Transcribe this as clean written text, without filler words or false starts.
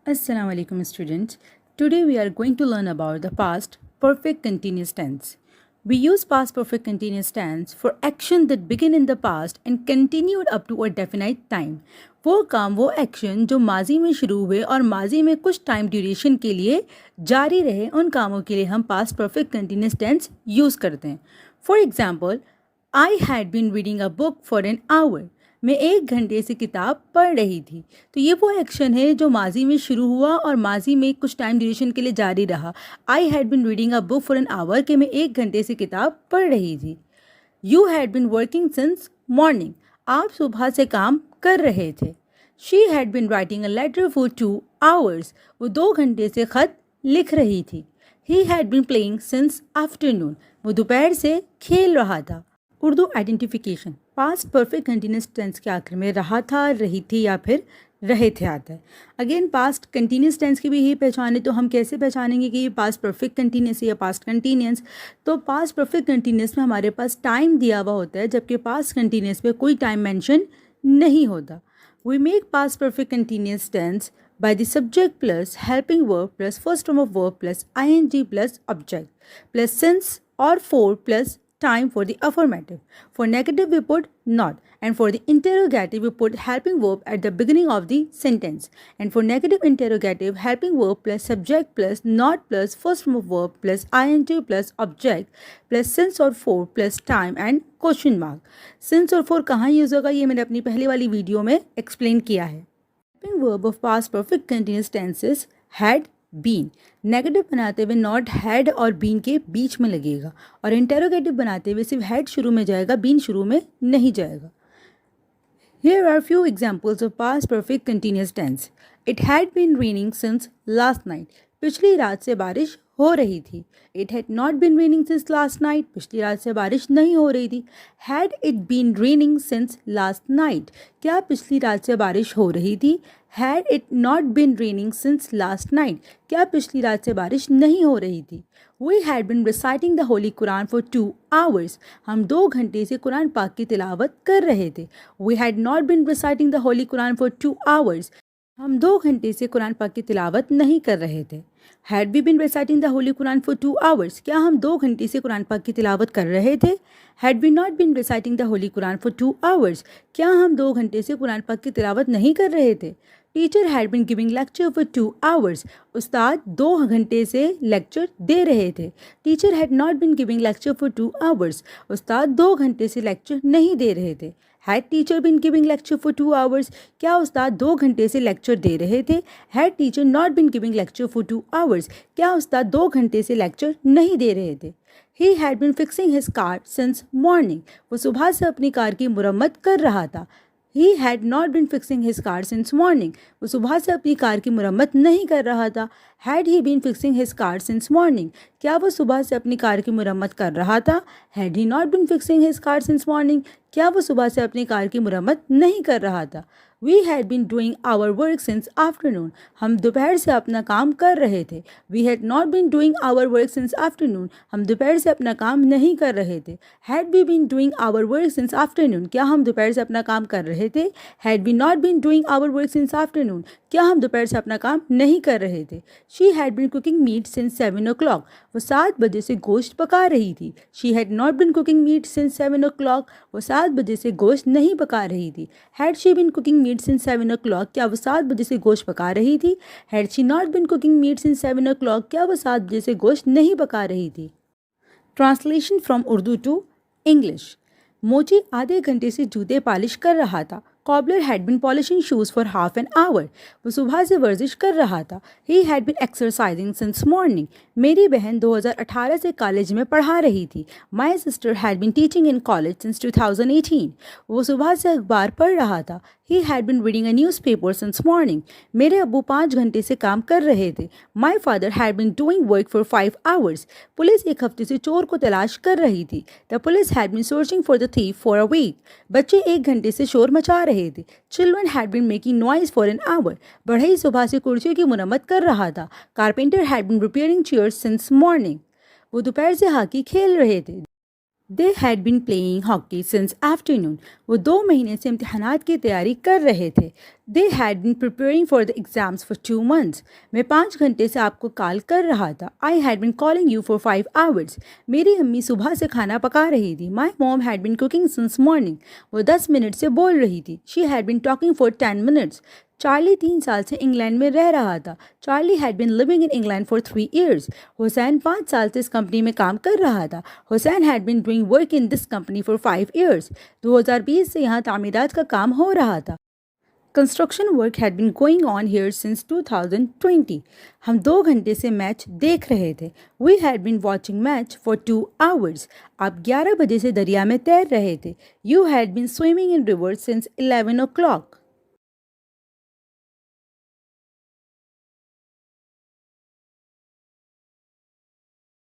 Assalamu alaikum students. Today we are going to learn about the past perfect continuous tense. We use past perfect continuous tense for action that begin in the past and continued up to a definite time. वो काम वो action जो माजी में शुरू हुए और माजी में कुछ टाइम ड्यूरेशन के लिए जारी रहे, उन कामों के लिए हम past perfect continuous tense use करते हैं. For example, I had been reading a book for an hour. मैं 1 घंटे से किताब पढ़ रही थी. तो ये वो एक्शन है जो माजी में शुरू हुआ और माजी में कुछ टाइम ड्यूरेशन के लिए जारी रहा. I had been reading a book for an hour कि मैं 1 घंटे से किताब पढ़ रही थी. You had been working since morning. आप सुबह से काम कर रहे थे. She had been writing a letter for 2 hours. वो 2 घंटे से ख़त लिख रही थी. He had been playing since afternoon. वो दोपहर से खेल रहा था. Urdu identification. Past perfect continuous tense के आखिर में रहा था, रही थी या फिर रहे थे आता है. अगेन पास्ट कंटिन्यूस टेंस की भी यही पहचान है. तो हम कैसे पहचानेंगे कि ये पास्ट परफेक्ट कंटिन्यूस है या पास्ट कंटिन्यूस. तो पास्ट परफेक्ट कंटिन्यूस में हमारे पास टाइम दिया हुआ होता है, जबकि पास्ट कंटिन्यूस में कोई टाइम मेंशन नहीं होता. We make past perfect continuous tense by the subject plus helping verb plus first form of verb plus ing plus object plus since or for plus time for the affirmative. For negative we put not, and for the interrogative we put helping verb at the beginning of the sentence. And for negative interrogative, helping verb plus subject plus not plus first form of verb plus ing plus object plus since or for plus time and question mark. Since और for कहाँ use होगा ये मैंने अपनी पहले वाली video में explain किया है. Helping verb of past perfect continuous tenses had been. Negative बनाते हुए नॉट हैड और बीन के बीच में लगेगा, और इंटेरोगेटिव बनाते हुए सिर्फ हैड शुरू में जाएगा, बीन शुरू में नहीं जाएगा. Here are few examples of past perfect continuous tense. It had been raining since last night. पिछली रात से बारिश हो रही थी. It had not been raining since last night. पिछली रात से बारिश नहीं हो रही थी. Had it been raining since last night? क्या पिछली रात से बारिश हो रही थी? Had it not been raining since last night? क्या पिछली रात से बारिश नहीं हो रही थी? We had been reciting the Holy Quran for 2 hours. हम 2 घंटे से कुरान पाक की तिलावत कर रहे थे. We had not been reciting the Holy Quran for 2 hours. हम 2 घंटे से कुरान पाक की तिलावत नहीं कर रहे थे. Had we been reciting the Holy Quran for 2 hours? क्या हम 2 घंटे से कुरान पाक की तिलावत कर रहे थे? Had we not been reciting the Holy Quran for 2 hours? क्या हम 2 घंटे से कुरान पाक की तिलावत नहीं कर रहे थे? Teacher had been giving lecture for 2 hours. उस्ताद 2 घंटे से लेक्चर दे रहे थे. Teacher had not been giving lecture for 2 hours. उस्ताद 2 घंटे से लेक्चर नहीं दे रहे थे. Had teacher been giving lecture for 2 hours? क्या उस्ताद 2 घंटे से लेक्चर दे रहे थे? Had teacher not been giving lecture for 2 hours? क्या उस्ताद 2 घंटे से लेक्चर नहीं दे रहे थे? ही had bin fixing his car since morning. वो सुबह से अपनी कार की मुरम्मत कर रहा था. He had not been fixing his car since morning. वो सुबह से अपनी कार की मुरम्मत नहीं कर रहा था. Had he been fixing his car since morning? क्या वो सुबह से अपनी कार की मुरम्मत कर रहा था? Had he not been fixing his car since morning? क्या वो सुबह से अपनी कार की मुरम्मत नहीं कर रहा था? We had been doing our work since afternoon. हम दोपहर से अपना काम कर रहे थे. We had not been doing our work since afternoon. हम दोपहर से अपना काम नहीं कर रहे थे. Had we been doing our work since afternoon? क्या हम दोपहर से अपना काम कर रहे थे? Had we not been doing our work since afternoon? क्या हम दोपहर से अपना काम नहीं कर रहे थे? She had been cooking meat since 7 o'clock. वो 7 बजे से गोश्त पका रही थी. She had not been cooking meat since 7 o'clock. वो 7 बजे से गोश्त नहीं पका रही थी. Had she been cooking meat since 7 o'clock? क्या वो 7 बजे से गोश्त पका रही थी? Had she not been cooking meat since 7 o'clock? क्या वो 7 बजे से गोश्त नहीं पका रही थी? Translation from Urdu to English. मोची आधे घंटे से जूते पॉलिश कर रहा था. Cobbler had been polishing shoes for half an hour. वो सुबह से वर्जिश कर रहा था. He had been exercising since morning. मेरी बहन 2018 से कॉलेज में पढ़ा रही थी. My sister had been teaching in college since 2018. वो सुबह से अखबार पढ़ रहा था. He had been reading a news paper since morning. मेरे अब्बू 5 घंटे से काम कर रहे थे. My father had been doing work for 5 hours. Police 1 हफ्ते से चोर को तलाश कर रही थी. The police had been searching for the thief for a week. बच्चे 1 घंटे से शोर मचा रहे थे. Children had been making noise for an hour. बढ़ई सुबह से कुर्सियों की मुरम्मत कर रहा था. Carpenter had been repairing chairs since morning. वो दोपहर से हॉकी खेल रहे थे. They had been playing hockey since afternoon. वो 2 महीने से इम्तिहानात की तैयारी कर रहे थे। They had been preparing for the exams for 2 months। मैं 5 घंटे से आपको कॉल कर रहा था। I had been calling you for 5 hours। मेरी अम्मी सुबह से खाना पका रही थी। My mom had been cooking since morning. वो 10 मिनट से बोल रही थी। She had been talking for 10 minutes। Charlie 3 साल से इंग्लैंड में रह रहा था। Charlie had been living in England for 3 years। Hussain 5 साल से इस कंपनी में काम कर रहा था। Hussain had been doing work in this company for 5 years। 2020 से यहाँ तामीरात का काम हो रहा था। Construction work had been going on here since 2020। हम 2 घंटे से मैच देख रहे थे। We had been watching match for 2 hours। आप 11 बजे से दरिया में तैर रहे थे। You had been swimming in river since 11 o'clock।